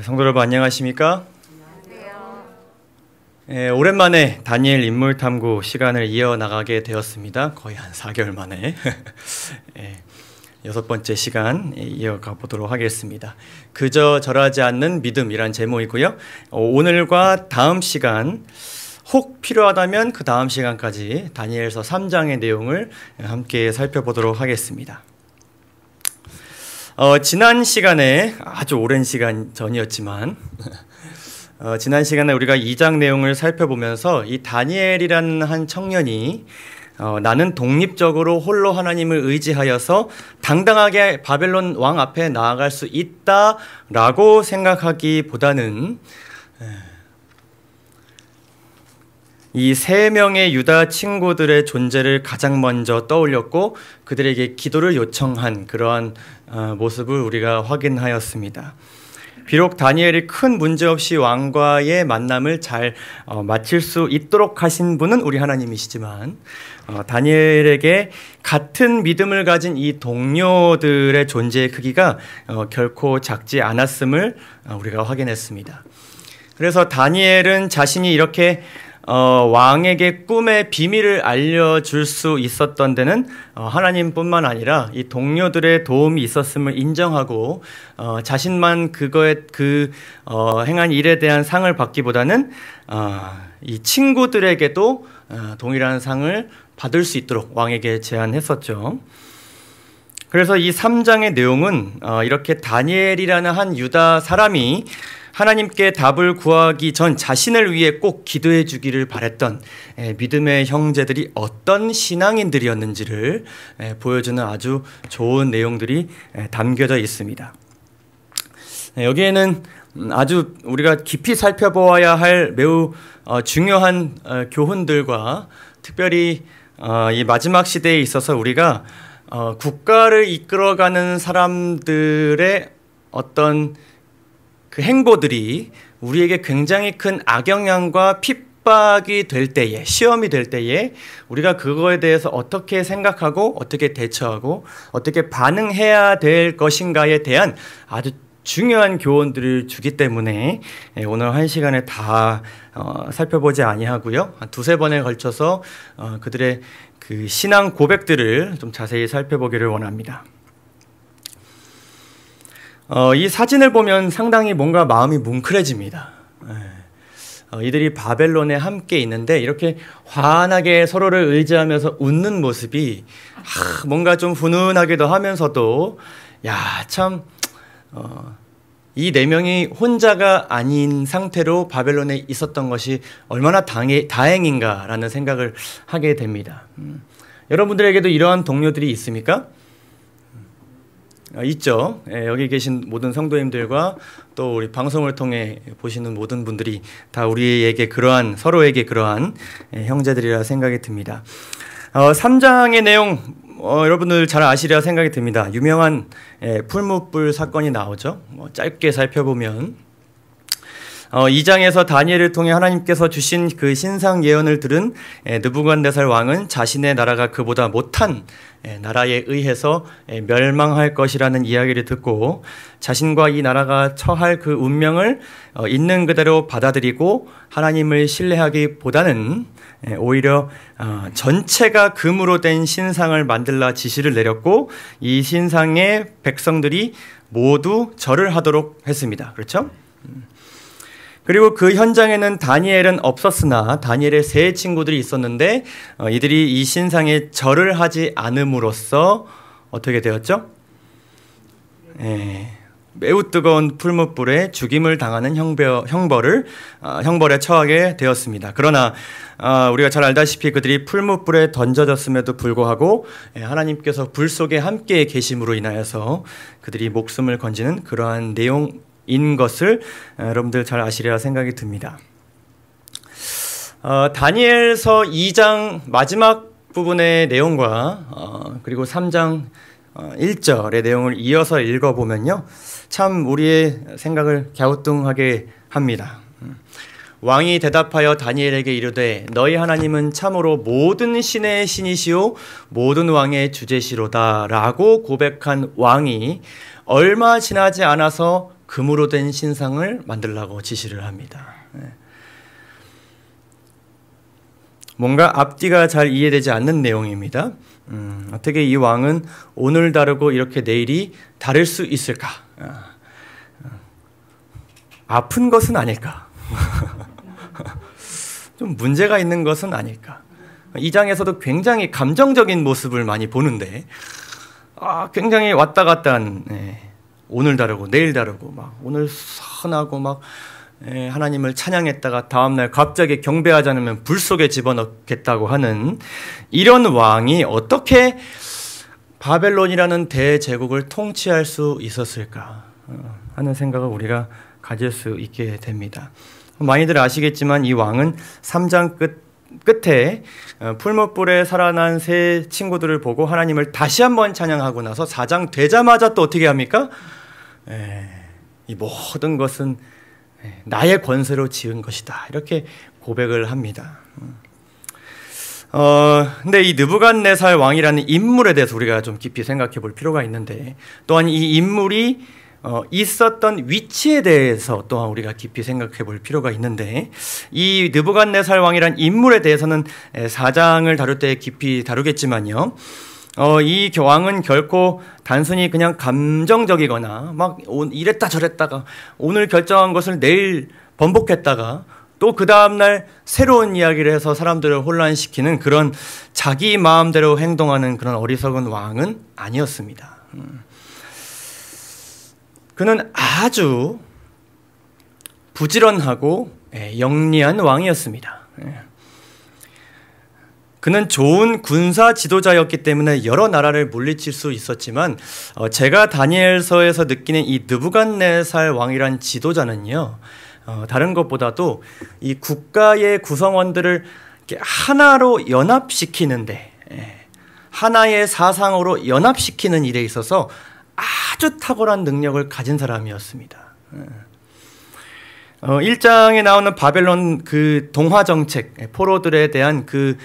성도 여러분 안녕하십니까? 안녕하세요. 오랜만에 다니엘 인물탐구 시간을 이어나가게 되었습니다. 거의 한 4개월 만에 6번째 시간 이어가 보도록 하겠습니다. 그저 절하지 않는 믿음이란 제목이고요. 오늘과 다음 시간 혹 필요하다면 그 다음 시간까지 다니엘서 3장의 내용을 함께 살펴보도록 하겠습니다. 지난 시간에 아주 오랜 시간 전이었지만 지난 시간에 우리가 2장 내용을 살펴보면서 이 다니엘이라는 한 청년이 나는 독립적으로 홀로 하나님을 의지하여서 당당하게 바벨론 왕 앞에 나아갈 수 있다라고 생각하기보다는 이 3명의 유다 친구들의 존재를 가장 먼저 떠올렸고 그들에게 기도를 요청한 그러한 모습을 우리가 확인하였습니다. 비록 다니엘이 큰 문제 없이 왕과의 만남을 잘 마칠 수 있도록 하신 분은 우리 하나님이시지만 다니엘에게 같은 믿음을 가진 이 동료들의 존재의 크기가 결코 작지 않았음을 우리가 확인했습니다. 그래서 다니엘은 자신이 이렇게 왕에게 꿈의 비밀을 알려줄 수 있었던 데는 하나님뿐만 아니라 이 동료들의 도움이 있었음을 인정하고 자신만 행한 일에 대한 상을 받기보다는 이 친구들에게도 동일한 상을 받을 수 있도록 왕에게 제안했었죠. 그래서 이 3장의 내용은 이렇게 다니엘이라는 한 유다 사람이 하나님께 답을 구하기 전 자신을 위해 꼭 기도해 주기를 바랬던 믿음의 형제들이 어떤 신앙인들이었는지를 보여주는 아주 좋은 내용들이 담겨져 있습니다. 여기에는 아주 우리가 깊이 살펴보아야 할 매우 중요한 교훈들과 특별히 이 마지막 시대에 있어서 우리가 국가를 이끌어가는 사람들의 어떤 그 행보들이 우리에게 굉장히 큰 악영향과 핍박이 될 때에, 시험이 될 때에 우리가 그거에 대해서 어떻게 생각하고 어떻게 대처하고 어떻게 반응해야 될 것인가에 대한 아주 중요한 교훈들을 주기 때문에 오늘 한 시간에 다 살펴보지 아니하고요. 한 2-3번에 걸쳐서 그들의 그 신앙 고백들을 좀 자세히 살펴보기를 원합니다. 이 사진을 보면 상당히 뭔가 마음이 뭉클해집니다. 이들이 바벨론에 함께 있는데 이렇게 환하게 서로를 의지하면서 웃는 모습이 뭔가 좀 훈훈하기도 하면서도 참 이 4명이 혼자가 아닌 상태로 바벨론에 있었던 것이 얼마나 다행인가라는 생각을 하게 됩니다. 여러분들에게도 이러한 동료들이 있습니까? 있죠. 여기 계신 모든 성도님들과 또 우리 방송을 통해 보시는 모든 분들이 다 우리에게 서로에게 그러한 형제들이라 생각이 듭니다. 3장의 내용 여러분들 잘 아시리라 생각이 듭니다. 유명한 풀무불 사건이 나오죠. 짧게 살펴보면 2장에서 다니엘을 통해 하나님께서 주신 그 신상 예언을 들은 느부갓네살 왕은 자신의 나라가 그보다 못한 나라에 의해서 멸망할 것이라는 이야기를 듣고 자신과 이 나라가 처할 그 운명을 있는 그대로 받아들이고 하나님을 신뢰하기보다는 오히려 전체가 금으로 된 신상을 만들라 지시를 내렸고 이 신상의 백성들이 모두 절을 하도록 했습니다. 그렇죠? 그리고 그 현장에는 다니엘은 없었으나 다니엘의 3 친구들이 있었는데 이들이 이 신상에 절을 하지 않음으로써 어떻게 되었죠? 매우 뜨거운 풀무불에 죽임을 당하는 형벌에 처하게 되었습니다. 그러나 우리가 잘 알다시피 그들이 풀무불에 던져졌음에도 불구하고 하나님께서 불 속에 함께 계심으로 인하여서 그들이 목숨을 건지는 그러한 내용인 것을 여러분들 잘 아시리라 생각이 듭니다. 다니엘서 2장 마지막 부분의 내용과 그리고 3장 1절의 내용을 이어서 읽어보면요, 참 우리의 생각을 갸우뚱하게 합니다. 왕이 대답하여 다니엘에게 이르되 너희 하나님은 참으로 모든 신의 신이시오 모든 왕의 주제시로다 라고 고백한 왕이 얼마 지나지 않아서 금으로 된 신상을 만들라고 지시를 합니다. 뭔가 앞뒤가 잘 이해되지 않는 내용입니다. 어떻게 이 왕은 오늘 다르고 이렇게 내일이 다를 수 있을까? 아픈 것은 아닐까? 좀 문제가 있는 것은 아닐까? 이 장에서도 굉장히 감정적인 모습을 많이 보는데 굉장히 왔다 갔다 한 오늘 다르고 내일 다르고 막 오늘 선하고 막 하나님을 찬양했다가 다음날 갑자기 경배하지 않으면 불 속에 집어넣겠다고 하는 이런 왕이 어떻게 바벨론이라는 대제국을 통치할 수 있었을까 하는 생각을 우리가 가질 수 있게 됩니다. 많이들 아시겠지만 이 왕은 3장 끝에 풀무불에 살아난 세 친구들을 보고 하나님을 다시 한번 찬양하고 나서 4장 되자마자 또 어떻게 합니까? 이 모든 것은 나의 권세로 지은 것이다. 이렇게 고백을 합니다. 근데 이 느부갓네살 왕이라는 인물에 대해서 우리가 좀 깊이 생각해 볼 필요가 있는데 또한 이 인물이 있었던 위치에 대해서 또한 우리가 깊이 생각해 볼 필요가 있는데 이 느부갓네살 왕이란 인물에 대해서는 4장을 다룰 때 깊이 다루겠지만요. 이 왕은 결코 단순히 그냥 감정적이거나 막 이랬다 저랬다가 오늘 결정한 것을 내일 번복했다가 또 그 다음날 새로운 이야기를 해서 사람들을 혼란시키는 그런 자기 마음대로 행동하는 그런 어리석은 왕은 아니었습니다. 그는 아주 부지런하고 영리한 왕이었습니다. 그는 좋은 군사 지도자였기 때문에 여러 나라를 물리칠 수 있었지만 제가 다니엘서에서 느끼는 이 느부갓네살 왕이란 지도자는요, 다른 것보다도 이 국가의 구성원들을 하나로 연합시키는데 하나의 사상으로 연합시키는 일에 있어서 아주 탁월한 능력을 가진 사람이었습니다. 1장에 나오는 바벨론 그 동화 정책, 포로들에 대한 그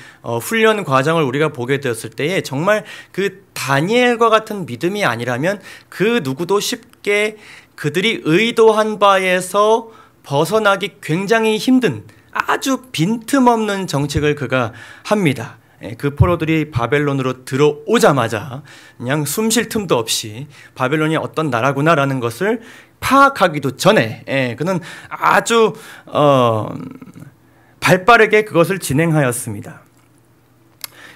훈련 과정을 우리가 보게 되었을 때에 정말 그 다니엘과 같은 믿음이 아니라면 그 누구도 쉽게 그들이 의도한 바에서 벗어나기 굉장히 힘든 아주 빈틈없는 정책을 그가 합니다. 그 포로들이 바벨론으로 들어오자마자 그냥 숨 쉴 틈도 없이 바벨론이 어떤 나라구나라는 것을 파악하기도 전에 그는 아주 발빠르게 그것을 진행하였습니다.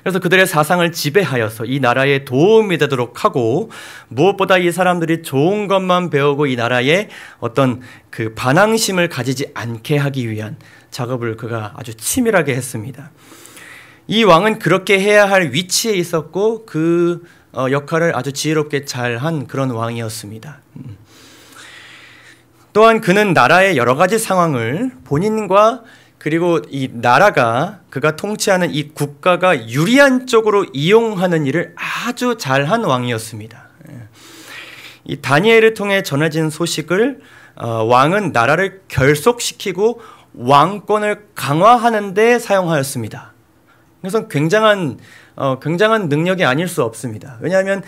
그래서 그들의 사상을 지배하여서 이 나라에 도움이 되도록 하고 무엇보다 이 사람들이 좋은 것만 배우고 이 나라에 어떤 그 반항심을 가지지 않게 하기 위한 작업을 그가 아주 치밀하게 했습니다. 이 왕은 그렇게 해야 할 위치에 있었고 그 역할을 아주 지혜롭게 잘한 그런 왕이었습니다. 또한 그는 나라의 여러 가지 상황을 본인과 그리고 이 나라가 그가 통치하는 이 국가가 유리한 쪽으로 이용하는 일을 아주 잘한 왕이었습니다. 이 다니엘을 통해 전해진 소식을 왕은 나라를 결속시키고 왕권을 강화하는 데 사용하였습니다. 그래서 굉장한 능력이 아닐 수 없습니다. 왜냐하면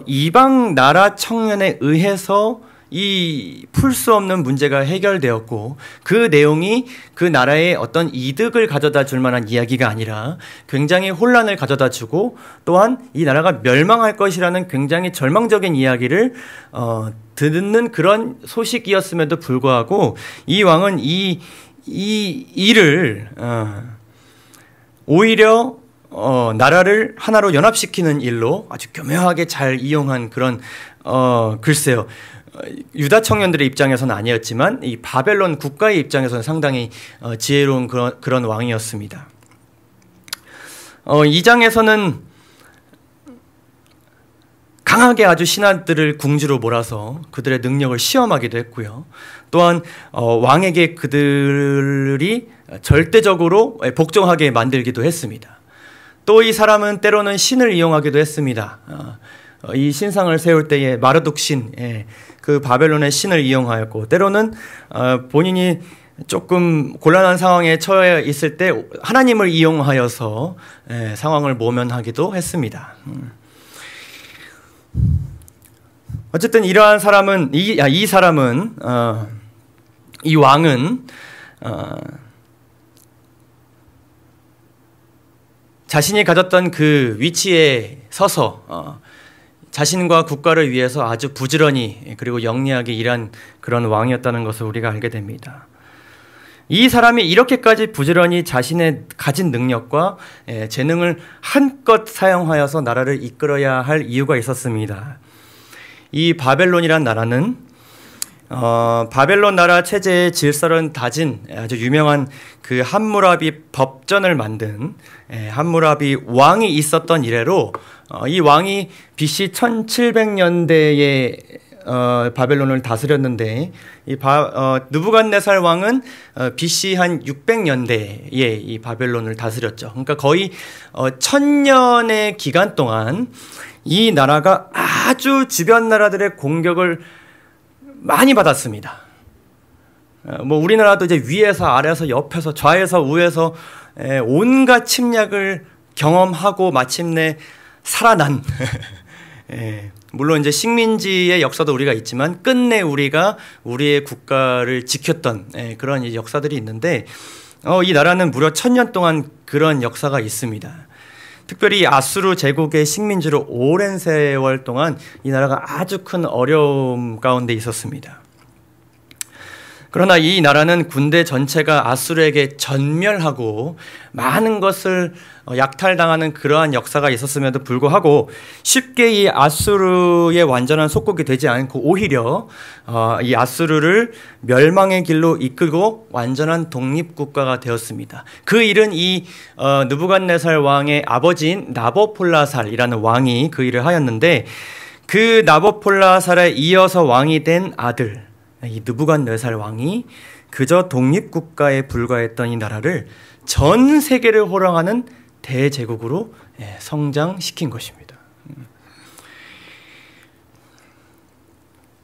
이방 나라 청년에 의해서 이 풀 수 없는 문제가 해결되었고 그 내용이 그 나라에 어떤 이득을 가져다 줄 만한 이야기가 아니라 굉장히 혼란을 가져다 주고 또한 이 나라가 멸망할 것이라는 굉장히 절망적인 이야기를 듣는 그런 소식이었음에도 불구하고 이 왕은 이 일을 오히려 나라를 하나로 연합시키는 일로 아주 교묘하게 잘 이용한 그런 글쎄요. 유다 청년들의 입장에서는 아니었지만 이 바벨론 국가의 입장에서는 상당히 지혜로운 그런 왕이었습니다. 2장에서는 강하게 아주 신하들을 궁지로 몰아서 그들의 능력을 시험하기도 했고요. 또한 왕에게 그들이 절대적으로 복종하게 만들기도 했습니다. 또 이 사람은 때로는 신을 이용하기도 했습니다. 이 신상을 세울 때에 마르둑 신, 그 바벨론의 신을 이용하였고 때로는 본인이 조금 곤란한 상황에 처해 있을 때 하나님을 이용하여서 상황을 모면하기도 했습니다. 어쨌든 이러한 사람은 이 사람은 이 왕은 자신이 가졌던 그 위치에 서서 자신과 국가를 위해서 아주 부지런히 그리고 영리하게 일한 그런 왕이었다는 것을 우리가 알게 됩니다. 이 사람이 이렇게까지 부지런히 자신의 가진 능력과 재능을 한껏 사용하여서 나라를 이끌어야 할 이유가 있었습니다. 이 바벨론이란 나라는 바벨론 나라 체제의 질서를 다진 아주 유명한 그 함무라비 법전을 만든 함무라비 왕이 있었던 이래로 이 왕이 BC 1700년대에 바벨론을 다스렸는데 느부갓네살 왕은 BC 한 600년대에 이 바벨론을 다스렸죠. 그러니까 거의 1000년의 기간 동안 이 나라가 아주 주변 나라들의 공격을 많이 받았습니다. 뭐 우리나라도 이제 위에서 아래에서 옆에서 좌에서 우에서 온갖 침략을 경험하고 마침내 살아난 물론 이제 식민지의 역사도 우리가 있지만 끝내 우리가 우리의 국가를 지켰던 그런 역사들이 있는데 이 나라는 무려 1000년 동안 그런 역사가 있습니다. 특별히 아수르 제국의 식민지로 오랜 세월 동안 이 나라가 아주 큰 어려움 가운데 있었습니다. 그러나 이 나라는 군대 전체가 아수르에게 전멸하고 많은 것을 약탈당하는 그러한 역사가 있었음에도 불구하고 쉽게 이 아수르의 완전한 속국이 되지 않고 오히려 이 아수르를 멸망의 길로 이끌고 완전한 독립국가가 되었습니다. 그 일은 이 느부갓네살 왕의 아버지인 나보폴라살이라는 왕이 그 일을 하였는데 그 나보폴라살에 이어서 왕이 된 아들 이 느부갓네살 왕이 그저 독립국가에 불과했던 이 나라를 전 세계를 호령하는 대제국으로 성장시킨 것입니다.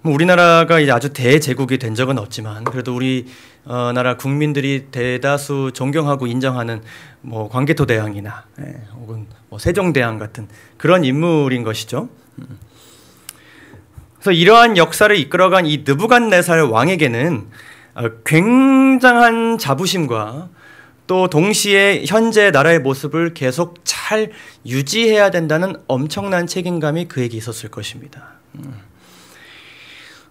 우리나라가 이제 아주 대제국이 된 적은 없지만 그래도 우리 나라 국민들이 대다수 존경하고 인정하는 뭐 광개토대왕이나 혹은 뭐 세종대왕 같은 그런 인물인 것이죠. 그래서 이러한 역사를 이끌어간 이 느부갓네살 왕에게는 굉장한 자부심과 또 동시에 현재 나라의 모습을 계속 잘 유지해야 된다는 엄청난 책임감이 그에게 있었을 것입니다.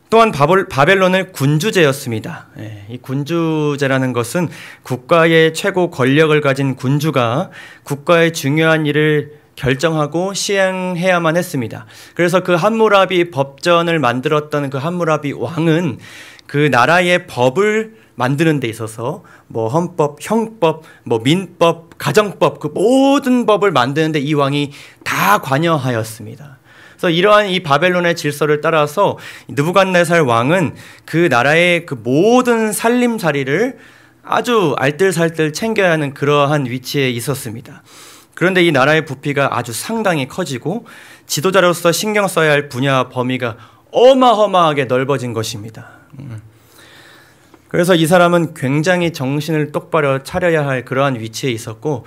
또한 바벨론은 군주제였습니다. 이 군주제라는 것은 국가의 최고 권력을 가진 군주가 국가의 중요한 일을 결정하고 시행해야만 했습니다. 그래서 그 함무라비 법전을 만들었던 그 함무라비 왕은 그 나라의 법을 만드는 데 있어서 뭐 헌법, 형법, 뭐 민법, 가정법 그 모든 법을 만드는데 이 왕이 다 관여하였습니다. 그래서 이러한 이 바벨론의 질서를 따라서 느부갓네살 왕은 그 나라의 그 모든 살림살이를 아주 알뜰살뜰 챙겨야 하는 그러한 위치에 있었습니다. 그런데 이 나라의 부피가 아주 상당히 커지고 지도자로서 신경 써야 할 분야 범위가 어마어마하게 넓어진 것입니다. 그래서 이 사람은 굉장히 정신을 똑바로 차려야 할 그러한 위치에 있었고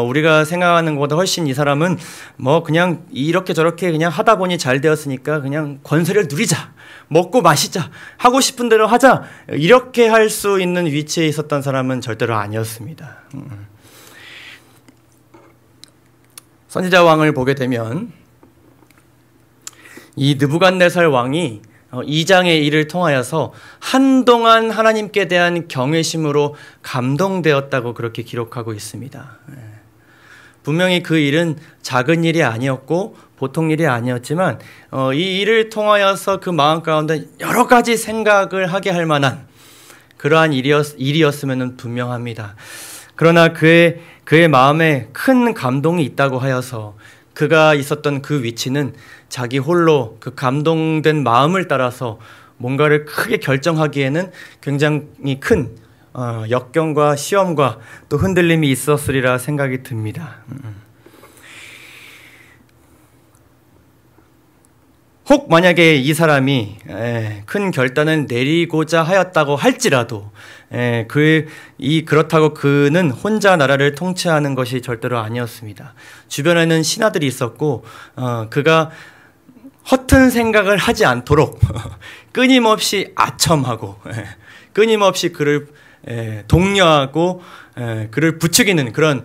우리가 생각하는 것보다 훨씬 이 사람은 뭐 그냥 이렇게 저렇게 그냥 하다 보니 잘 되었으니까 그냥 권세를 누리자, 먹고 마시자, 하고 싶은 대로 하자 이렇게 할 수 있는 위치에 있었던 사람은 절대로 아니었습니다. 선지자 왕을 보게 되면 이 느부갓네살 왕이 2장의 일을 통하여서 한동안 하나님께 대한 경외심으로 감동되었다고 그렇게 기록하고 있습니다. 분명히 그 일은 작은 일이 아니었고 보통 일이 아니었지만 이 일을 통하여서 그 마음 가운데 여러 가지 생각을 하게 할 만한 그러한 일이었으면 분명합니다. 그러나 그의 마음에 큰 감동이 있다고 하여서 그가 있었던 그 위치는 자기 홀로 그 감동된 마음을 따라서 뭔가를 크게 결정하기에는 굉장히 큰 역경과 시험과 또 흔들림이 있었으리라 생각이 듭니다. 혹 만약에 이 사람이 큰 결단을 내리고자 하였다고 할지라도 그렇다고 그는 혼자 나라를 통치하는 것이 절대로 아니었습니다. 주변에는 신하들이 있었고 그가 허튼 생각을 하지 않도록 끊임없이 아첨하고 끊임없이 그를 독려하고 그를 부추기는 그런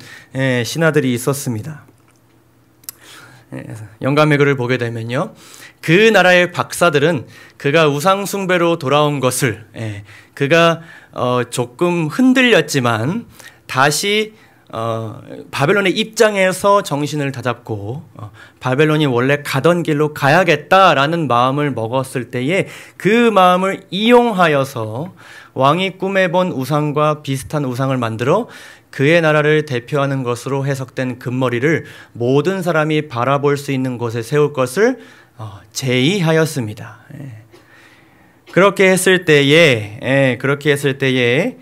신하들이 있었습니다. 영감의 글을 보게 되면요, 그 나라의 박사들은 그가 우상 숭배로 돌아온 것을 그가 조금 흔들렸지만 다시 바벨론의 입장에서 정신을 다잡고 바벨론이 원래 가던 길로 가야겠다라는 마음을 먹었을 때에 그 마음을 이용하여서 왕이 꿈에 본 우상과 비슷한 우상을 만들어 그의 나라를 대표하는 것으로 해석된 금머리를 모든 사람이 바라볼 수 있는 곳에 세울 것을 제의하였습니다. 그렇게 했을 때에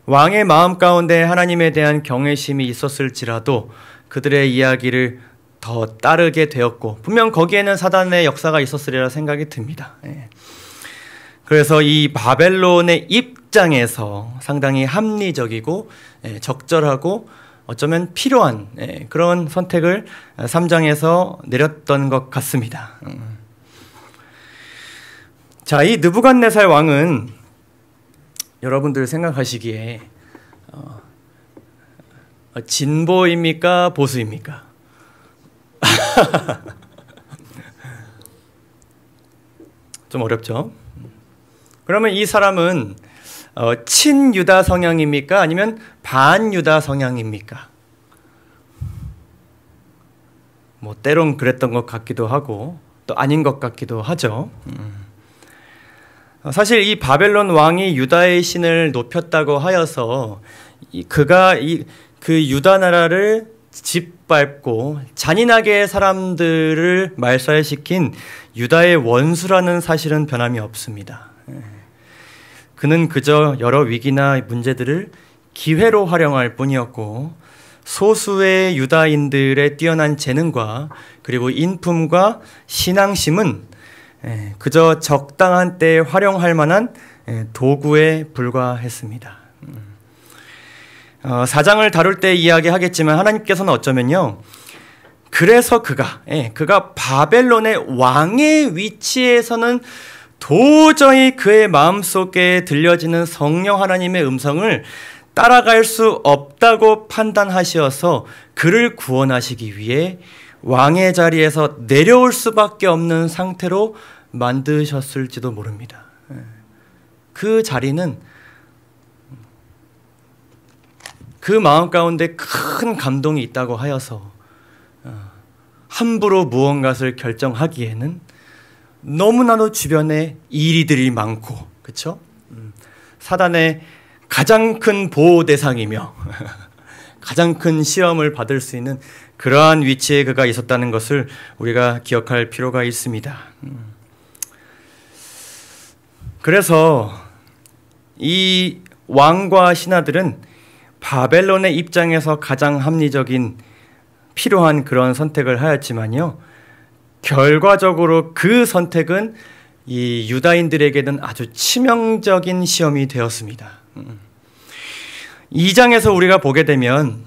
왕의 마음 가운데 하나님에 대한 경외심이 있었을지라도 그들의 이야기를 더 따르게 되었고, 분명 거기에는 사단의 역사가 있었으리라 생각이 듭니다. 그래서 이 바벨론의 입장에서 상당히 합리적이고 적절하고 어쩌면 필요한 그런 선택을 3장에서 내렸던 것 같습니다. 자, 이 느부갓네살 왕은 여러분들 생각하시기에 진보입니까? 보수입니까? 좀 어렵죠? 그러면 이 사람은 친유다 성향입니까? 아니면 반유다 성향입니까? 뭐 때론 그랬던 것 같기도 하고 또 아닌 것 같기도 하죠. 사실 이 바벨론 왕이 유다의 신을 높였다고 하여서 그가 그 유다 나라를 짓밟고 잔인하게 사람들을 말살시킨 유다의 원수라는 사실은 변함이 없습니다. 그는 그저 여러 위기나 문제들을 기회로 활용할 뿐이었고, 소수의 유다인들의 뛰어난 재능과 그리고 인품과 신앙심은 그저 적당한 때에 활용할 만한 도구에 불과했습니다. 4장을 다룰 때 이야기하겠지만 하나님께서는 어쩌면요, 그래서 그가 바벨론의 왕의 위치에서는 도저히 그의 마음속에 들려지는 성령 하나님의 음성을 따라갈 수 없다고 판단하셔서 그를 구원하시기 위해 왕의 자리에서 내려올 수밖에 없는 상태로 만드셨을지도 모릅니다. 그 자리는 그 마음 가운데 큰 감동이 있다고 하여서 함부로 무언가를 결정하기에는 너무나도 주변에 이리들이 많고, 그렇죠? 사단의 가장 큰 보호 대상이며 가장 큰 시험을 받을 수 있는 그러한 위치에 그가 있었다는 것을 우리가 기억할 필요가 있습니다. 그래서 이 왕과 신하들은 바벨론의 입장에서 가장 합리적인 필요한 그런 선택을 하였지만요, 결과적으로 그 선택은 이 유다인들에게는 아주 치명적인 시험이 되었습니다. 2장에서 우리가 보게 되면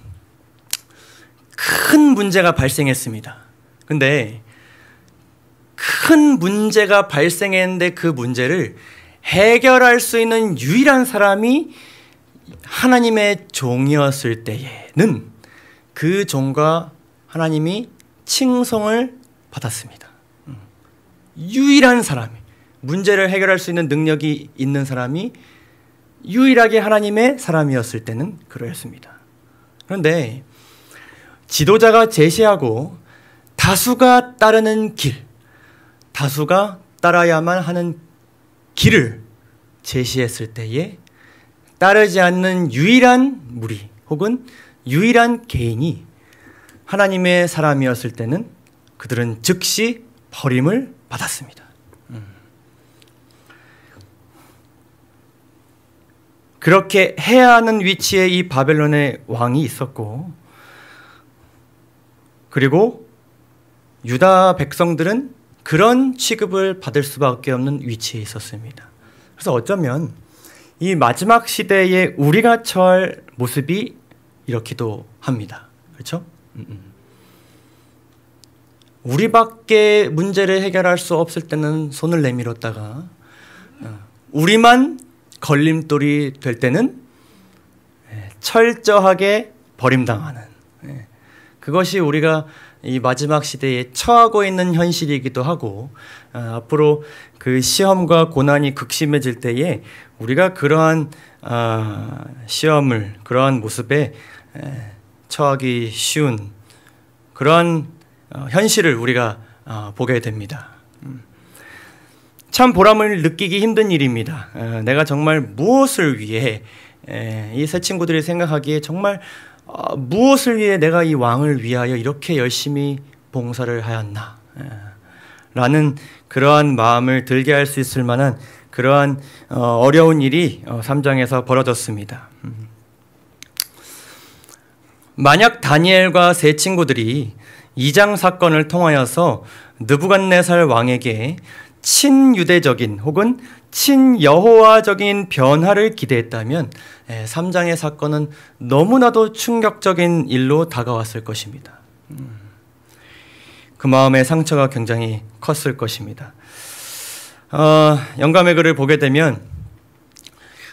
큰 문제가 발생했습니다. 근데 큰 문제가 발생했는데 그 문제를 해결할 수 있는 유일한 사람이 하나님의 종이었을 때에는 그 종과 하나님이 칭송을 받았습니다. 유일한 사람이, 문제를 해결할 수 있는 능력이 있는 사람이 유일하게 하나님의 사람이었을 때는 그러했습니다. 그런데 지도자가 제시하고 다수가 따르는 길, 다수가 따라야만 하는 길을 제시했을 때에 따르지 않는 유일한 무리 혹은 유일한 개인이 하나님의 사람이었을 때는 그들은 즉시 버림을 받았습니다. 그렇게 해야 하는 위치에 이 바벨론의 왕이 있었고, 그리고 유다 백성들은 그런 취급을 받을 수밖에 없는 위치에 있었습니다. 그래서 어쩌면 이 마지막 시대에 우리가 처할 모습이 이렇기도 합니다. 그렇죠? 우리밖에 문제를 해결할 수 없을 때는 손을 내밀었다가 우리만 걸림돌이 될 때는 철저하게 버림당하는, 그것이 우리가 이 마지막 시대에 처하고 있는 현실이기도 하고, 앞으로 그 시험과 고난이 극심해질 때에 우리가 그러한 시험을, 그러한 모습에 처하기 쉬운 그러한 현실을 우리가 보게 됩니다. 참 보람을 느끼기 힘든 일입니다. 내가 정말 무엇을 위해, 이 새 친구들이 생각하기에 정말 무엇을 위해 내가 이 왕을 위하여 이렇게 열심히 봉사를 하였나 라는 그러한 마음을 들게 할 수 있을 만한 그러한 어려운 일이 3장에서 벌어졌습니다. 만약 다니엘과 세 친구들이 2장 사건을 통하여서 느부갓네살 왕에게 친유대적인 혹은 친여호와적인 변화를 기대했다면 3장의 사건은 너무나도 충격적인 일로 다가왔을 것입니다. 그 마음의 상처가 굉장히 컸을 것입니다. 영감의 글을 보게 되면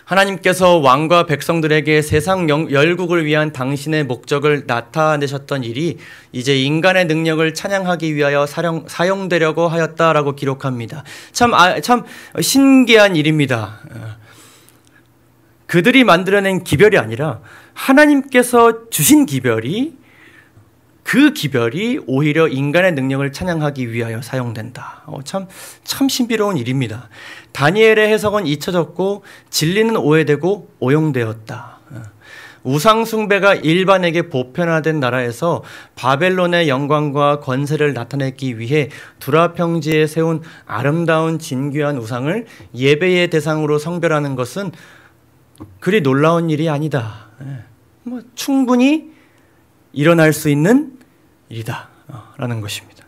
하나님께서 왕과 백성들에게 세상 열국을 위한 당신의 목적을 나타내셨던 일이 이제 인간의 능력을 찬양하기 위하여 사용되려고 하였다라고 기록합니다. 참 신기한 일입니다. 그들이 만들어낸 기별이 아니라 하나님께서 주신 기별이, 그 기별이 오히려 인간의 능력을 찬양하기 위하여 사용된다. 참 신비로운 일입니다. 다니엘의 해석은 잊혀졌고 진리는 오해되고 오용되었다. 우상 숭배가 일반에게 보편화된 나라에서 바벨론의 영광과 권세를 나타내기 위해 두라 평지에 세운 아름다운 진귀한 우상을 예배의 대상으로 성별하는 것은 그리 놀라운 일이 아니다. 충분히 일어날 수 있는 일이다 라는 것입니다.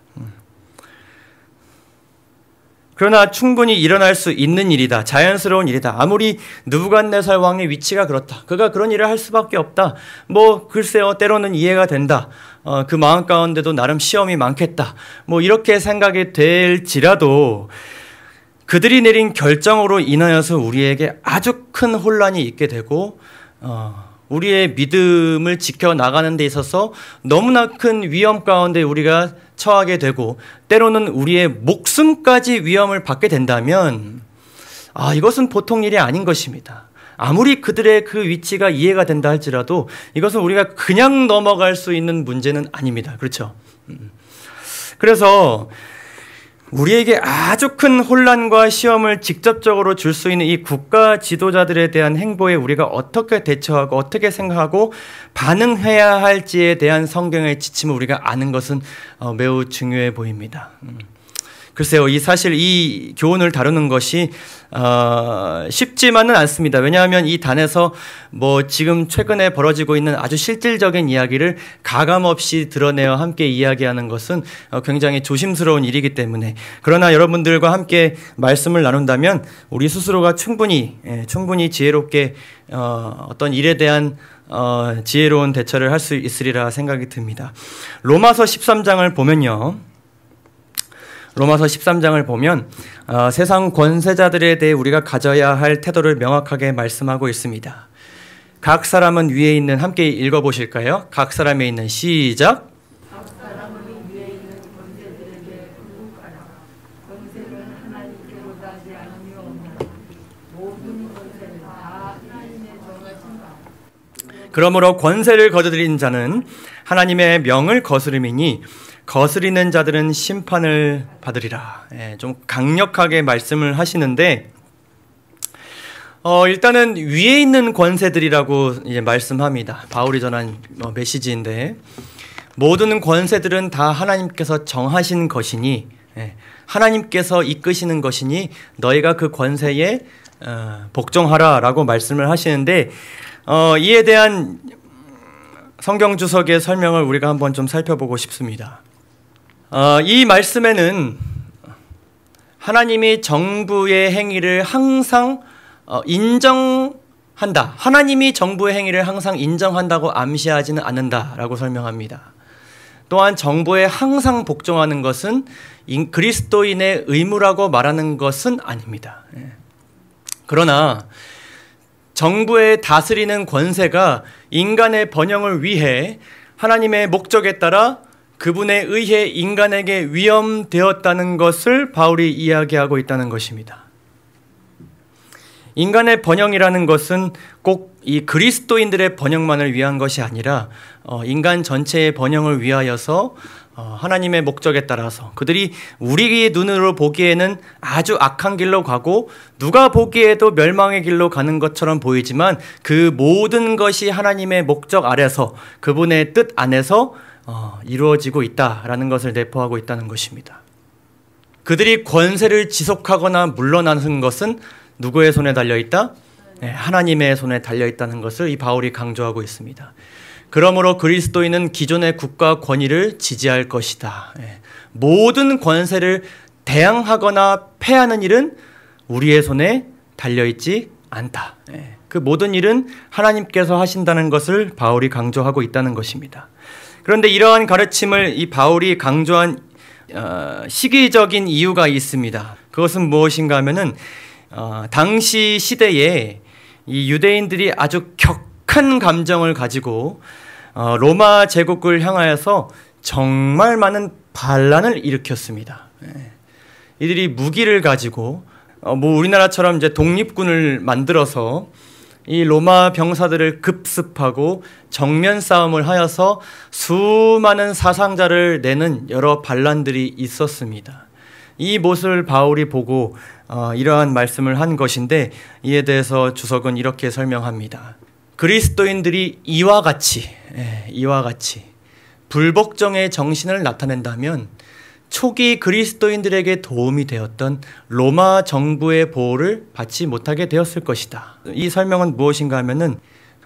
그러나 충분히 일어날 수 있는 일이다. 자연스러운 일이다. 아무리 느부갓네살 왕의 위치가 그렇다. 그가 그런 일을 할 수밖에 없다. 글쎄요, 때로는 이해가 된다. 그 마음 가운데도 나름 시험이 많겠다. 이렇게 생각이 될지라도 그들이 내린 결정으로 인하여서 우리에게 아주 큰 혼란이 있게 되고 우리의 믿음을 지켜나가는 데 있어서 너무나 큰 위험 가운데 우리가 처하게 되고 때로는 우리의 목숨까지 위험을 받게 된다면 이것은 보통 일이 아닌 것입니다. 아무리 그들의 그 위치가 이해가 된다 할지라도 이것은 우리가 그냥 넘어갈 수 있는 문제는 아닙니다. 그렇죠? 그래서 우리에게 아주 큰 혼란과 시험을 직접적으로 줄 수 있는 이 국가 지도자들에 대한 행보에 우리가 어떻게 대처하고 어떻게 생각하고 반응해야 할지에 대한 성경의 지침을 우리가 아는 것은 매우 중요해 보입니다. 글쎄요, 이 교훈을 다루는 것이 쉽지만은 않습니다. 왜냐하면 이 단에서 지금 최근에 벌어지고 있는 아주 실질적인 이야기를 가감없이 드러내어 함께 이야기하는 것은 굉장히 조심스러운 일이기 때문에, 그러나 여러분들과 함께 말씀을 나눈다면 우리 스스로가 충분히 지혜롭게 어떤 일에 대한 지혜로운 대처를 할 수 있으리라 생각이 듭니다. 로마서 13장을 보면요. 로마서 13장을 보면 세상 권세자들에 대해 우리가 가져야 할 태도를 명확하게 말씀하고 있습니다. 각 사람은 위에 있는, 함께 읽어보실까요? 각 사람에 있는, 시작. 각 사람은 위에 있는 권세들에게 굴복하라. 권세는 하나님께로 나지 않으며 모든 권세는 다 하나님의 정하신 바. 그러므로 권세를 거두들인 자는 하나님의 명을 거스름이니 거스리는 자들은 심판을 받으리라. 좀 강력하게 말씀을 하시는데, 일단은 위에 있는 권세들이라고 이제 말씀합니다. 바울이 전한 메시지인데, 모든 권세들은 다 하나님께서 정하신 것이니, 하나님께서 이끄시는 것이니 너희가 그 권세에 복종하라라고 말씀을 하시는데, 이에 대한 성경 주석의 설명을 우리가 한번 좀 살펴보고 싶습니다. 이 말씀에는 하나님이 정부의 행위를 항상 인정한다. 하나님이 정부의 행위를 항상 인정한다고 암시하지는 않는다라고 설명합니다. 또한 정부에 항상 복종하는 것은 그리스도인의 의무라고 말하는 것은 아닙니다. 그러나 정부의 다스리는 권세가 인간의 번영을 위해 하나님의 목적에 따라 그분에 의해 인간에게 위엄되었다는 것을 바울이 이야기하고 있다는 것입니다. 인간의 번영이라는 것은 꼭 이 그리스도인들의 번영만을 위한 것이 아니라 인간 전체의 번영을 위하여서 하나님의 목적에 따라서 그들이 우리의 눈으로 보기에는 아주 악한 길로 가고 누가 보기에도 멸망의 길로 가는 것처럼 보이지만 그 모든 것이 하나님의 목적 아래서 그분의 뜻 안에서 이루어지고 있다라는 것을 내포하고 있다는 것입니다. 그들이 권세를 지속하거나 물러나는 것은 누구의 손에 달려있다? 하나님의 손에 달려있다는 것을 이 바울이 강조하고 있습니다. 그러므로 그리스도인은 기존의 국가 권위를 지지할 것이다. 모든 권세를 대항하거나 패하는 일은 우리의 손에 달려있지 않다. 그 모든 일은 하나님께서 하신다는 것을 바울이 강조하고 있다는 것입니다. 그런데 이러한 가르침을 이 바울이 강조한 시기적인 이유가 있습니다. 그것은 무엇인가 하면은 당시 시대에 이 유대인들이 아주 격한 감정을 가지고 로마 제국을 향하여서 정말 많은 반란을 일으켰습니다. 이들이 무기를 가지고 우리나라처럼 이제 독립군을 만들어서 이 로마 병사들을 급습하고 정면 싸움을 하여서 수많은 사상자를 내는 여러 반란들이 있었습니다. 이 모습을 바울이 보고 이러한 말씀을 한 것인데 이에 대해서 주석은 이렇게 설명합니다. 그리스도인들이 이와 같이 불복종의 정신을 나타낸다면 초기 그리스도인들에게 도움이 되었던 로마 정부의 보호를 받지 못하게 되었을 것이다. 이 설명은 무엇인가 하면은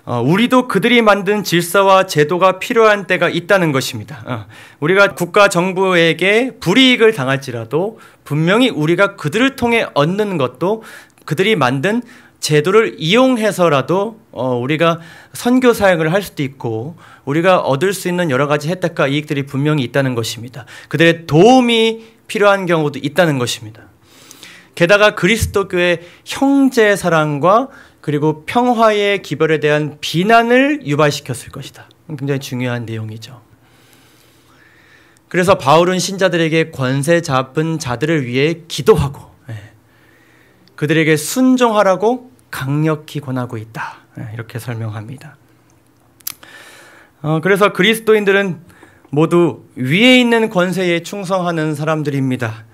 우리도 그들이 만든 질서와 제도가 필요한 때가 있다는 것입니다. 우리가 국가 정부에게 불이익을 당할지라도 분명히 우리가 그들을 통해 얻는 것도 그들이 만든 제도를 이용해서라도 우리가 선교 사역을 할 수도 있고 우리가 얻을 수 있는 여러 가지 혜택과 이익들이 분명히 있다는 것입니다. 그들의 도움이 필요한 경우도 있다는 것입니다. 게다가 그리스도교의 형제 사랑과 그리고 평화의 기별에 대한 비난을 유발시켰을 것이다. 굉장히 중요한 내용이죠. 그래서 바울은 신자들에게 권세 잡은 자들을 위해 기도하고 그들에게 순종하라고 강력히 권하고 있다. 이렇게 설명합니다. 그래서 그리스도인들은 모두 위에 있는 권세에 충성하는 사람들입니다.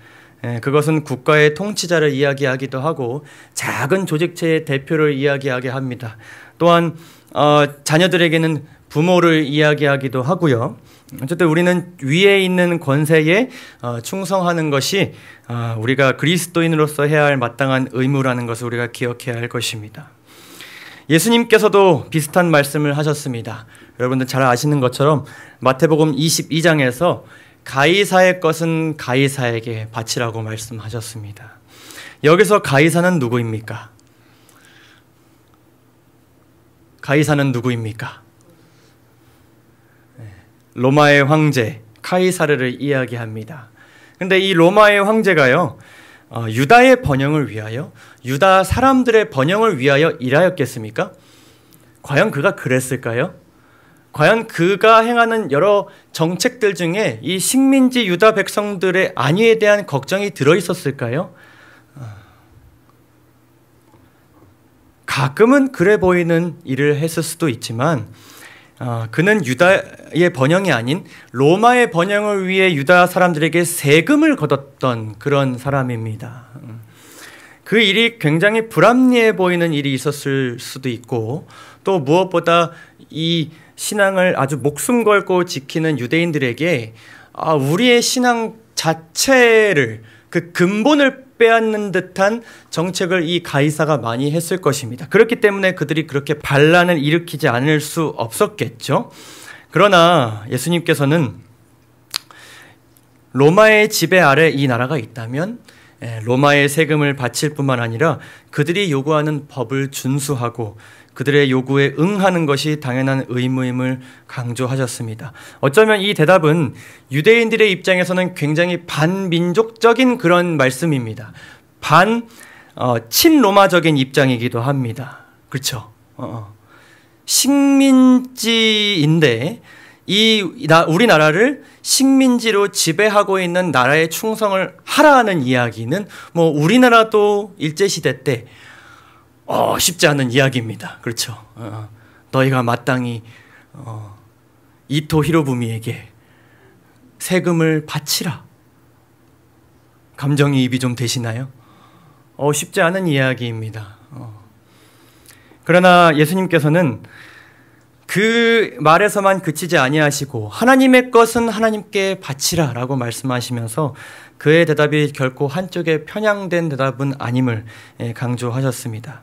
그것은 국가의 통치자를 이야기하기도 하고 작은 조직체의 대표를 이야기하게 합니다. 또한 자녀들에게는 부모를 이야기하기도 하고요. 어쨌든 우리는 위에 있는 권세에 충성하는 것이 우리가 그리스도인으로서 해야 할 마땅한 의무라는 것을 우리가 기억해야 할 것입니다. 예수님께서도 비슷한 말씀을 하셨습니다. 여러분들 잘 아시는 것처럼 마태복음 22장에서 가이사의 것은 가이사에게 바치라고 말씀하셨습니다. 여기서 가이사는 누구입니까? 가이사는 누구입니까? 로마의 황제 카이사르를 이야기합니다. 그런데 이 로마의 황제가요, 유다의 번영을 위하여, 유다 사람들의 번영을 위하여 일하였겠습니까? 과연 그가 그랬을까요? 과연 그가 행하는 여러 정책들 중에 이 식민지 유다 백성들의 안위에 대한 걱정이 들어있었을까요? 가끔은 그래 보이는 일을 했을 수도 있지만 그는 유다의 번영이 아닌 로마의 번영을 위해 유다 사람들에게 세금을 걷었던 그런 사람입니다. 그 일이 굉장히 불합리해 보이는 일이 있었을 수도 있고 또 무엇보다 이 신앙을 아주 목숨 걸고 지키는 유대인들에게 우리의 신앙 자체를 그 근본을 빼앗는 듯한 정책을 이 가이사가 많이 했을 것입니다. 그렇기 때문에 그들이 그렇게 반란을 일으키지 않을 수 없었겠죠. 그러나 예수님께서는 로마의 지배 아래 이 나라가 있다면 로마의 세금을 바칠 뿐만 아니라 그들이 요구하는 법을 준수하고 그들의 요구에 응하는 것이 당연한 의무임을 강조하셨습니다. 어쩌면 이 대답은 유대인들의 입장에서는 굉장히 반민족적인 그런 말씀입니다. 친로마적인 입장이기도 합니다. 그렇죠? 식민지인데 우리나라를 식민지로 지배하고 있는 나라에 충성을 하라는 이야기는 뭐 우리나라도 일제시대 때 쉽지 않은 이야기입니다. 그렇죠? 너희가 마땅히 이토 히로부미에게 세금을 바치라. 감정이입이 좀 되시나요? 쉽지 않은 이야기입니다. 그러나 예수님께서는 그 말에서만 그치지 아니하시고 하나님의 것은 하나님께 바치라 라고 말씀하시면서 그의 대답이 결코 한쪽에 편향된 대답은 아님을 강조하셨습니다.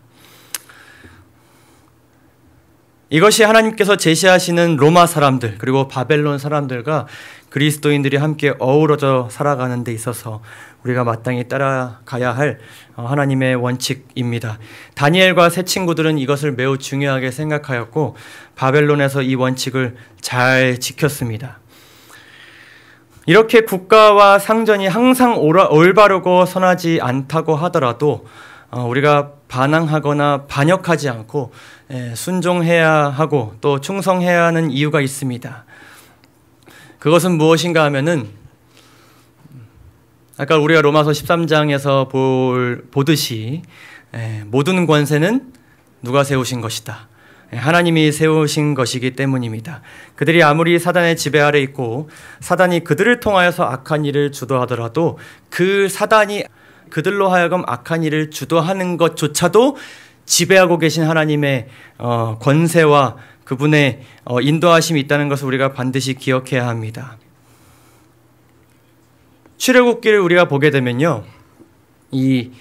이것이 하나님께서 제시하시는 로마 사람들 그리고 바벨론 사람들과 그리스도인들이 함께 어우러져 살아가는 데 있어서 우리가 마땅히 따라가야 할 하나님의 원칙입니다. 다니엘과 세 친구들은 이것을 매우 중요하게 생각하였고 바벨론에서 이 원칙을 잘 지켰습니다. 이렇게 국가와 상전이 항상 올바르고 선하지 않다고 하더라도 우리가 반항하거나 반역하지 않고 순종해야 하고 또 충성해야 하는 이유가 있습니다. 그것은 무엇인가 하면은 아까 우리가 로마서 13장에서 보듯이 모든 권세는 누가 세우신 것이다. 하나님이 세우신 것이기 때문입니다. 그들이 아무리 사단의 지배 아래 있고 사단이 그들을 통하여서 악한 일을 주도하더라도 그 사단이 그들로 하여금 악한 일을 주도하는 것조차도 지배하고 계신 하나님의 권세와 그분의 인도하심이 있다는 것을 우리가 반드시 기억해야 합니다. 출애굽기를 우리가 보게 되면요, 이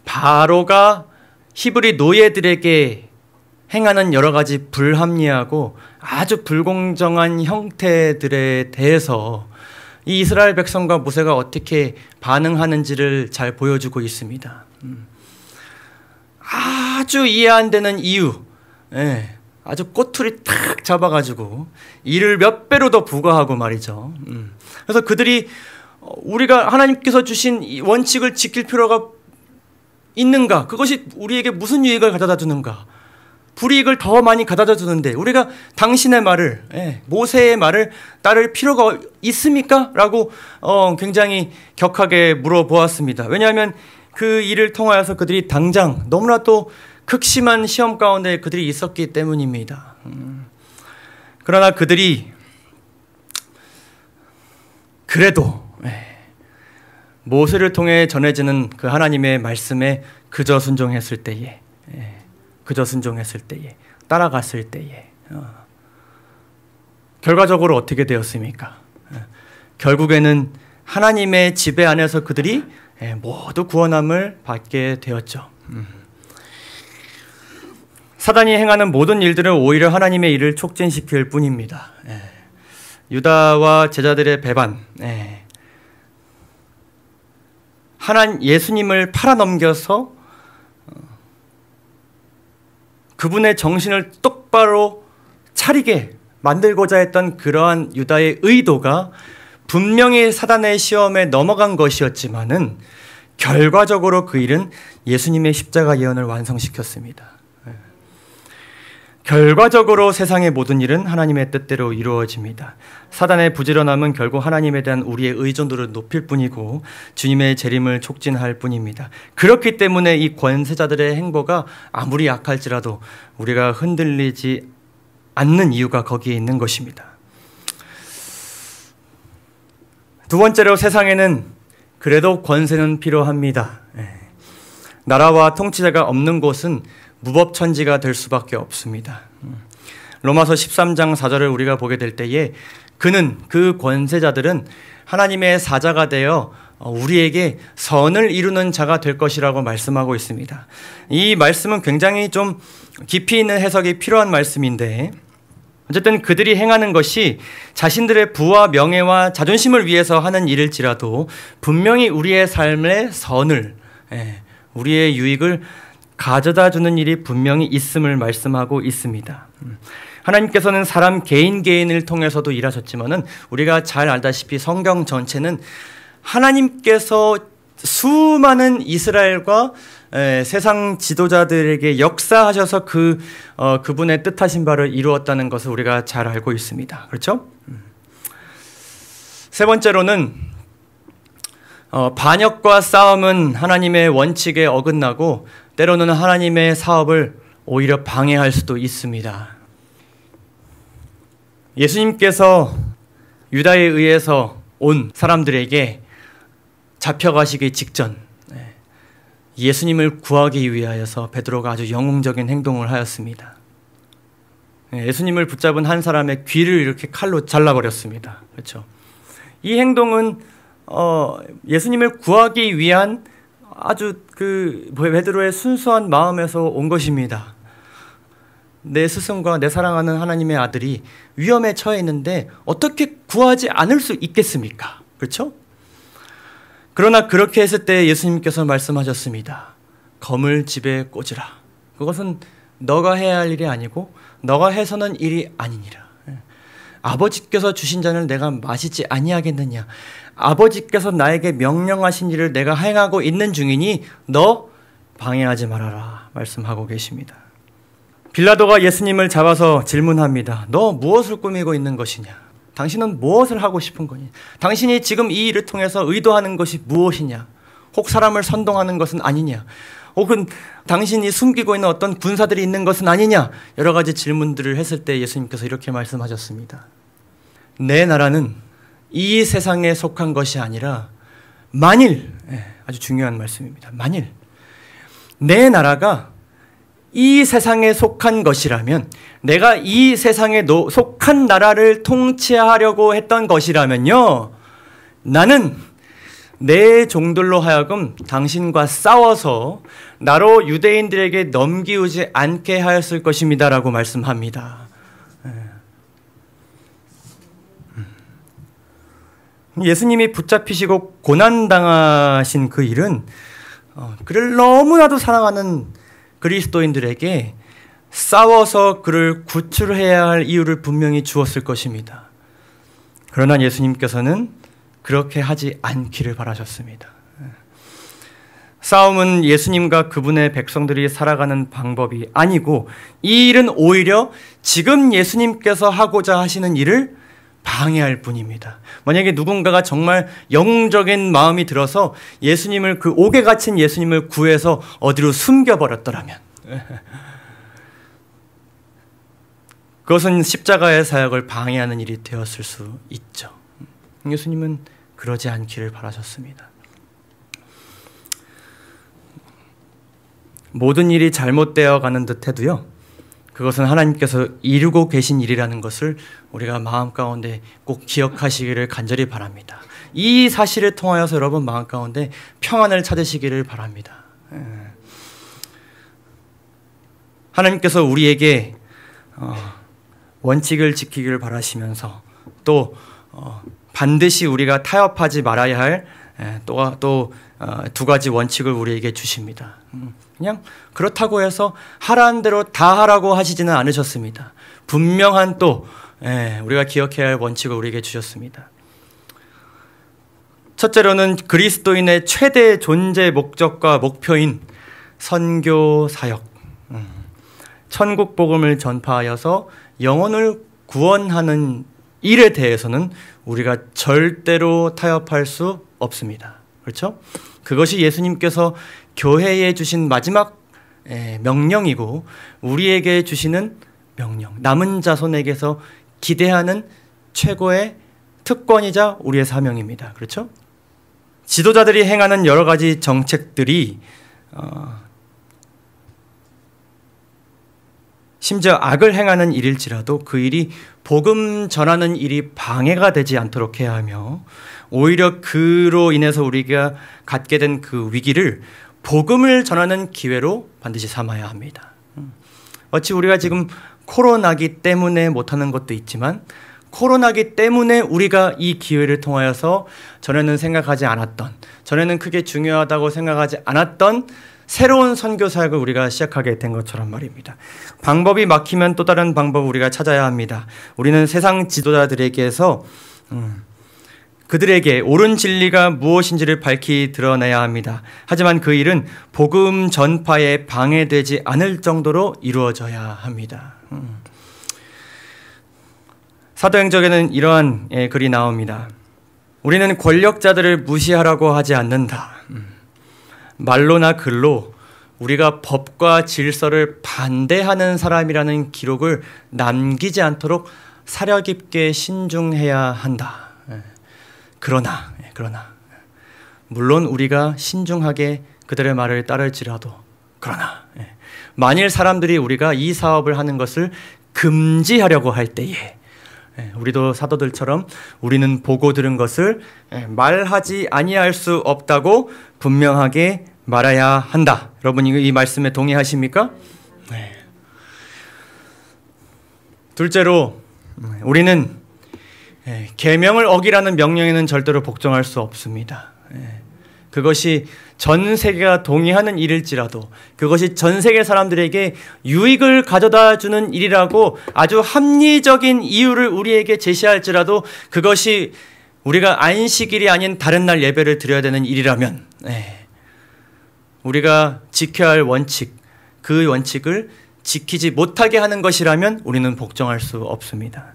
바로가 히브리 노예들에게 행하는 여러 가지 불합리하고 아주 불공정한 형태들에 대해서 이 이스라엘 백성과 모세가 어떻게 반응하는지를 잘 보여주고 있습니다. 아주 이해 안 되는 이유, 아주 꼬투리 탁 잡아가지고 이를 몇 배로 더 부과하고 말이죠. 그래서 그들이 우리가 하나님께서 주신 이 원칙을 지킬 필요가 있는가? 그것이 우리에게 무슨 유익을 가져다 주는가? 불이익을 더 많이 가져다 주는데 우리가 당신의 말을, 모세의 말을 따를 필요가 있습니까? 라고 굉장히 격하게 물어보았습니다. 왜냐하면 그 일을 통하여서 그들이 당장 너무나 또 극심한 시험 가운데 그들이 있었기 때문입니다. 그러나 그들이 그래도 모세를 통해 전해지는 그 하나님의 말씀에 그저 순종했을 때에, 따라갔을 때에 결과적으로 어떻게 되었습니까? 결국에는 하나님의 지배 안에서 그들이 모두 구원함을 받게 되었죠. 사단이 행하는 모든 일들은 오히려 하나님의 일을 촉진시킬 뿐입니다. 유다와 제자들의 배반, 예수님을 팔아넘겨서 그분의 정신을 똑바로 차리게 만들고자 했던 그러한 유다의 의도가 분명히 사단의 시험에 넘어간 것이었지만은 결과적으로 그 일은 예수님의 십자가 예언을 완성시켰습니다. 결과적으로 세상의 모든 일은 하나님의 뜻대로 이루어집니다. 사단의 부지런함은 결국 하나님에 대한 우리의 의존도를 높일 뿐이고 주님의 재림을 촉진할 뿐입니다. 그렇기 때문에 이 권세자들의 행보가 아무리 약할지라도 우리가 흔들리지 않는 이유가 거기에 있는 것입니다. 두 번째로 세상에는 그래도 권세는 필요합니다. 나라와 통치자가 없는 곳은 무법천지가 될 수밖에 없습니다. 로마서 13장 4절을 우리가 보게 될 때에 그 권세자들은 하나님의 사자가 되어 우리에게 선을 이루는 자가 될 것이라고 말씀하고 있습니다. 이 말씀은 굉장히 좀 깊이 있는 해석이 필요한 말씀인데 어쨌든 그들이 행하는 것이 자신들의 부와 명예와 자존심을 위해서 하는 일일지라도 분명히 우리의 삶의 선을, 우리의 유익을 가져다 주는 일이 분명히 있음을 말씀하고 있습니다. 하나님께서는 사람 개인을 통해서도 일하셨지만은 우리가 잘 알다시피 성경 전체는 하나님께서 수많은 이스라엘과 세상 지도자들에게 역사하셔서 그분의 뜻하신 바를 이루었다는 것을 우리가 잘 알고 있습니다. 그렇죠? 세 번째로는 반역과 싸움은 하나님의 원칙에 어긋나고 때로는 하나님의 사업을 오히려 방해할 수도 있습니다. 예수님께서 유다에 의해서 온 사람들에게 잡혀가시기 직전 예수님을 구하기 위하여서 베드로가 아주 영웅적인 행동을 하였습니다. 예수님을 붙잡은 한 사람의 귀를 이렇게 칼로 잘라버렸습니다. 그렇죠? 이 행동은 예수님을 구하기 위한 아주 베드로의 순수한 마음에서 온 것입니다. 내 스승과 내 사랑하는 하나님의 아들이 위험에 처해 있는데 어떻게 구하지 않을 수 있겠습니까? 그렇죠? 그러나 그렇게 했을 때 예수님께서 말씀하셨습니다. 검을 집에 꽂으라. 그것은 너가 해야 할 일이 아니고 너가 해서는 일이 아니니라. 아버지께서 주신 잔을 내가 마시지 아니하겠느냐. 아버지께서 나에게 명령하신 일을 내가 행하고 있는 중이니 너 방해하지 말아라 말씀하고 계십니다. 빌라도가 예수님을 잡아서 질문합니다. 너 무엇을 꾸미고 있는 것이냐? 당신은 무엇을 하고 싶은 거니? 당신이 지금 이 일을 통해서 의도하는 것이 무엇이냐? 혹 사람을 선동하는 것은 아니냐? 혹은 당신이 숨기고 있는 어떤 군사들이 있는 것은 아니냐? 여러 가지 질문들을 했을 때 예수님께서 이렇게 말씀하셨습니다. 내 나라는 이 세상에 속한 것이 아니라 만일, 아주 중요한 말씀입니다. 만일 내 나라가 이 세상에 속한 것이라면, 내가 이 세상에 속한 나라를 통치하려고 했던 것이라면요, 나는 내 종들로 하여금 당신과 싸워서 나로 유대인들에게 넘기우지 않게 하였을 것입니다 라고 말씀합니다. 예수님이 붙잡히시고 고난당하신 그 일은 그를 너무나도 사랑하는 그리스도인들에게 싸워서 그를 구출해야 할 이유를 분명히 주었을 것입니다. 그러나 예수님께서는 그렇게 하지 않기를 바라셨습니다. 싸움은 예수님과 그분의 백성들이 살아가는 방법이 아니고 이 일은 오히려 지금 예수님께서 하고자 하시는 일을 방해할 뿐입니다. 만약에 누군가가 정말 영웅적인 마음이 들어서 예수님을, 그 옥에 갇힌 예수님을 구해서 어디로 숨겨버렸더라면 그것은 십자가의 사역을 방해하는 일이 되었을 수 있죠. 예수님은 그러지 않기를 바라셨습니다. 모든 일이 잘못되어 가는 듯 해도요, 그것은 하나님께서 이루고 계신 일이라는 것을 우리가 마음 가운데 꼭 기억하시기를 간절히 바랍니다. 이 사실을 통하여서 여러분 마음 가운데 평안을 찾으시기를 바랍니다. 하나님께서 우리에게 원칙을 지키기를 바라시면서 또 반드시 우리가 타협하지 말아야 할 또 두 가지 원칙을 우리에게 주십니다. 그냥 그렇다고 해서 하라는 대로 다 하라고 하시지는 않으셨습니다. 분명한 또 우리가 기억해야 할 원칙을 우리에게 주셨습니다. 첫째로는 그리스도인의 최대 존재 목적과 목표인 선교 사역, 천국 복음을 전파하여서 영혼을 구원하는 일에 대해서는 우리가 절대로 타협할 수 없습니다. 그렇죠? 그것이 예수님께서 교회에 주신 마지막 명령이고 우리에게 주시는 명령, 남은 자손에게서 기대하는 최고의 특권이자 우리의 사명입니다. 그렇죠? 지도자들이 행하는 여러 가지 정책들이 심지어 악을 행하는 일일지라도 그 일이 복음 전하는 일이 방해가 되지 않도록 해야 하며, 오히려 그로 인해서 우리가 갖게 된 그 위기를 복음을 전하는 기회로 반드시 삼아야 합니다. 어찌 우리가 지금 코로나기 때문에 못하는 것도 있지만 코로나기 때문에 우리가 이 기회를 통하여서 전에는 생각하지 않았던, 전에는 크게 중요하다고 생각하지 않았던 새로운 선교 사역을 우리가 시작하게 된 것처럼 말입니다. 방법이 막히면 또 다른 방법을 우리가 찾아야 합니다. 우리는 세상 지도자들에게서 그들에게 옳은 진리가 무엇인지를 밝히 드러내야 합니다. 하지만 그 일은 복음 전파에 방해되지 않을 정도로 이루어져야 합니다. 사도행전에는 이러한 글이 나옵니다. 우리는 권력자들을 무시하라고 하지 않는다. 말로나 글로 우리가 법과 질서를 반대하는 사람이라는 기록을 남기지 않도록 사려 깊게 신중해야 한다. 그러나 물론 우리가 신중하게 그들의 말을 따를지라도, 그러나 만일 사람들이 우리가 이 사업을 하는 것을 금지하려고 할 때에 우리도 사도들처럼 우리는 보고 들은 것을 말하지 아니할 수 없다고 분명하게 말해야 한다. 여러분 이 말씀에 동의하십니까? 네. 둘째로 우리는 계명을 어기라는 명령에는 절대로 복종할 수 없습니다. 그것이 전 세계가 동의하는 일일지라도, 그것이 전 세계 사람들에게 유익을 가져다 주는 일이라고 아주 합리적인 이유를 우리에게 제시할지라도, 그것이 우리가 안식일이 아닌 다른 날 예배를 드려야 되는 일이라면, 우리가 지켜야 할 원칙, 그 원칙을 지키지 못하게 하는 것이라면 우리는 복종할 수 없습니다.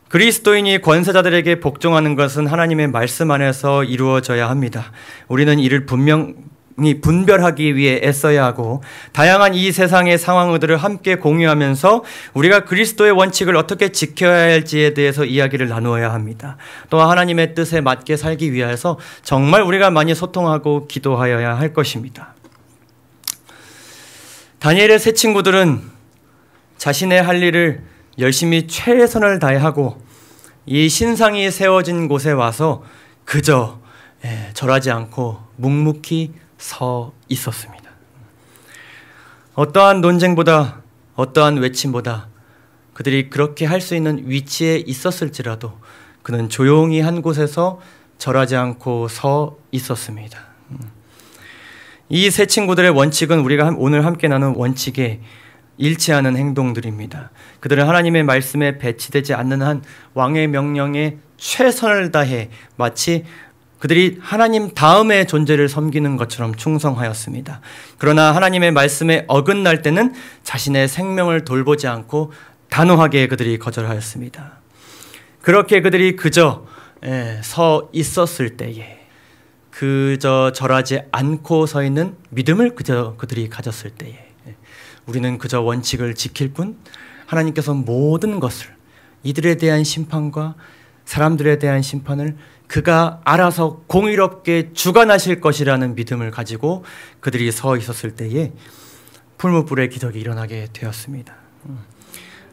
그리스도인이 권세자들에게 복종하는 것은 하나님의 말씀 안에서 이루어져야 합니다. 우리는 이를 분명히 분별하기 위해 애써야 하고, 다양한 이 세상의 상황들을 함께 공유하면서 우리가 그리스도의 원칙을 어떻게 지켜야 할지에 대해서 이야기를 나누어야 합니다. 또 하나님의 뜻에 맞게 살기 위해서 정말 우리가 많이 소통하고 기도하여야 할 것입니다. 다니엘의 세 친구들은 자신의 할 일을 열심히 최선을 다해하고 이 신상이 세워진 곳에 와서 그저 절하지 않고 묵묵히 서 있었습니다. 어떠한 논쟁보다, 어떠한 외침보다 그들이 그렇게 할 수 있는 위치에 있었을지라도 그는 조용히 한 곳에서 절하지 않고 서 있었습니다. 이 세 친구들의 원칙은 우리가 오늘 함께 나눈 원칙에 일치하는 행동들입니다. 그들은 하나님의 말씀에 배치되지 않는 한 왕의 명령에 최선을 다해 마치 그들이 하나님 다음의 존재를 섬기는 것처럼 충성하였습니다. 그러나 하나님의 말씀에 어긋날 때는 자신의 생명을 돌보지 않고 단호하게 그들이 거절하였습니다. 그렇게 그들이 그저 서 있었을 때에, 그저 절하지 않고 서 있는 믿음을 그저 그들이 가졌을 때에, 우리는 그저 원칙을 지킬 뿐 하나님께서 모든 것을, 이들에 대한 심판과 사람들에 대한 심판을 그가 알아서 공의롭게 주관하실 것이라는 믿음을 가지고 그들이 서 있었을 때에 풀무불의 기적이 일어나게 되었습니다.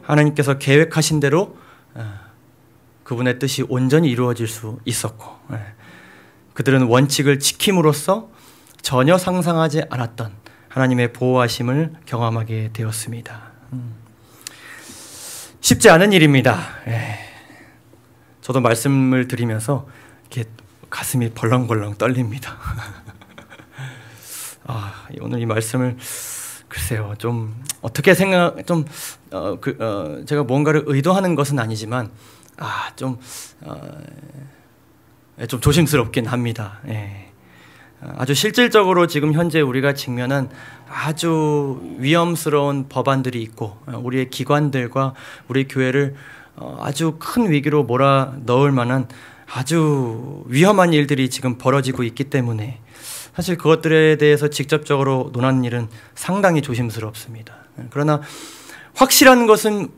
하나님께서 계획하신 대로 그분의 뜻이 온전히 이루어질 수 있었고, 그들은 원칙을 지킴으로써 전혀 상상하지 않았던 하나님의 보호하심을 경험하게 되었습니다. 쉽지 않은 일입니다. 저도 말씀을 드리면서 이렇게 가슴이 벌렁벌렁 떨립니다. 오늘 이 말씀을 글쎄요, 좀 어떻게 제가 뭔가를 의도하는 것은 아니지만 좀 조심스럽긴 합니다. 아주 실질적으로 지금 현재 우리가 직면한 아주 위험스러운 법안들이 있고, 우리의 기관들과 우리 교회를 아주 큰 위기로 몰아넣을 만한 아주 위험한 일들이 지금 벌어지고 있기 때문에 사실 그것들에 대해서 직접적으로 논하는 일은 상당히 조심스럽습니다. 그러나 확실한 것은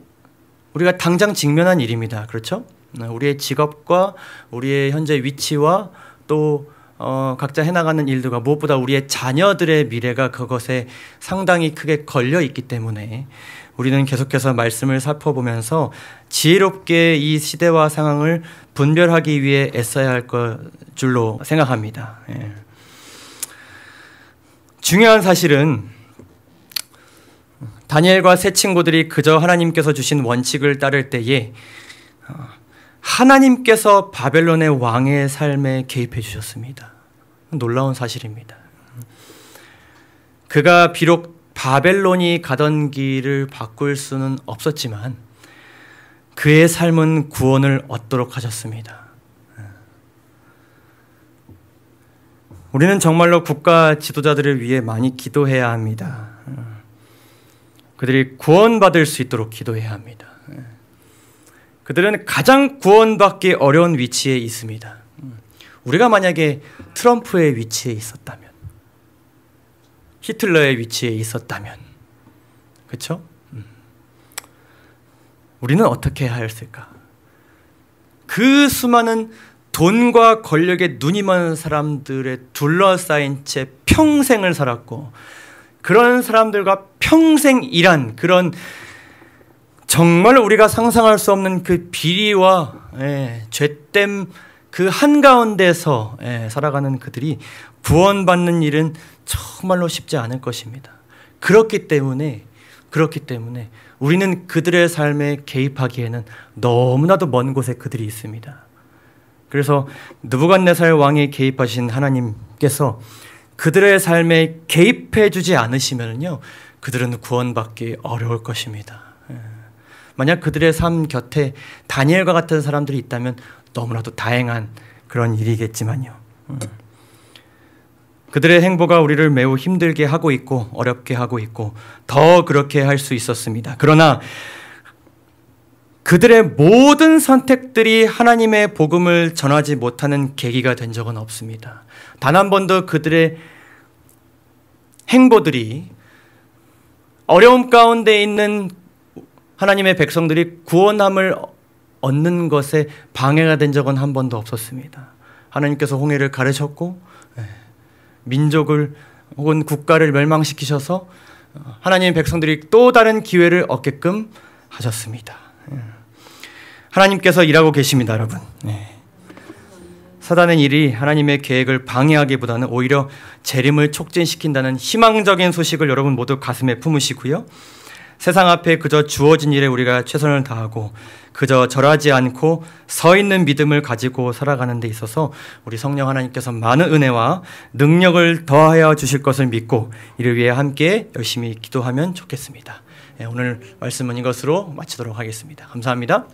우리가 당장 직면한 일입니다. 그렇죠? 우리의 직업과 우리의 현재 위치와 또 각자 해나가는 일들과 무엇보다 우리의 자녀들의 미래가 그것에 상당히 크게 걸려 있기 때문에 우리는 계속해서 말씀을 살펴보면서 지혜롭게 이 시대와 상황을 분별하기 위해 애써야 할 것 줄로 생각합니다. 중요한 사실은 다니엘과 세 친구들이 그저 하나님께서 주신 원칙을 따를 때에 하나님께서 바벨론의 왕의 삶에 개입해 주셨습니다. 놀라운 사실입니다. 그가 비록 바벨론이 가던 길을 바꿀 수는 없었지만 그의 삶은 구원을 얻도록 하셨습니다. 우리는 정말로 국가 지도자들을 위해 많이 기도해야 합니다. 그들이 구원받을 수 있도록 기도해야 합니다. 그들은 가장 구원받기 어려운 위치에 있습니다. 우리가 만약에 트럼프의 위치에 있었다면, 히틀러의 위치에 있었다면, 그렇죠? 우리는 어떻게 하였을까? 그 수많은 돈과 권력에 눈이 먼 사람들에 둘러싸인 채 평생을 살았고, 그런 사람들과 평생 일한 그런 정말 우리가 상상할 수 없는 그 비리와 죄됨 그 한가운데서 살아가는 그들이 구원받는 일은 정말로 쉽지 않을 것입니다. 그렇기 때문에 우리는 그들의 삶에 개입하기에는 너무나도 먼 곳에 그들이 있습니다. 그래서 느부갓네살 왕이 개입하신 하나님께서 그들의 삶에 개입해 주지 않으시면요, 그들은 구원받기 어려울 것입니다. 만약 그들의 삶 곁에 다니엘과 같은 사람들이 있다면 너무나도 다행한 그런 일이겠지만요. 그들의 행보가 우리를 매우 힘들게 하고 있고 어렵게 하고 있고 더 그렇게 할 수 있었습니다. 그러나 그들의 모든 선택들이 하나님의 복음을 전하지 못하는 계기가 된 적은 없습니다. 단 한 번도 그들의 행보들이 어려움 가운데 있는 하나님의 백성들이 구원함을 얻는 것에 방해가 된 적은 한 번도 없었습니다. 하나님께서 홍해를 가르셨고 민족을 혹은 국가를 멸망시키셔서 하나님의 백성들이 또 다른 기회를 얻게끔 하셨습니다. 하나님께서 일하고 계십니다, 여러분. 사단의 일이 하나님의 계획을 방해하기보다는 오히려 재림을 촉진시킨다는 희망적인 소식을 여러분 모두 가슴에 품으시고요. 세상 앞에 그저 주어진 일에 우리가 최선을 다하고 그저 절하지 않고 서 있는 믿음을 가지고 살아가는 데 있어서 우리 성령 하나님께서 많은 은혜와 능력을 더하여 주실 것을 믿고 이를 위해 함께 열심히 기도하면 좋겠습니다. 오늘 말씀은 이것으로 마치도록 하겠습니다. 감사합니다.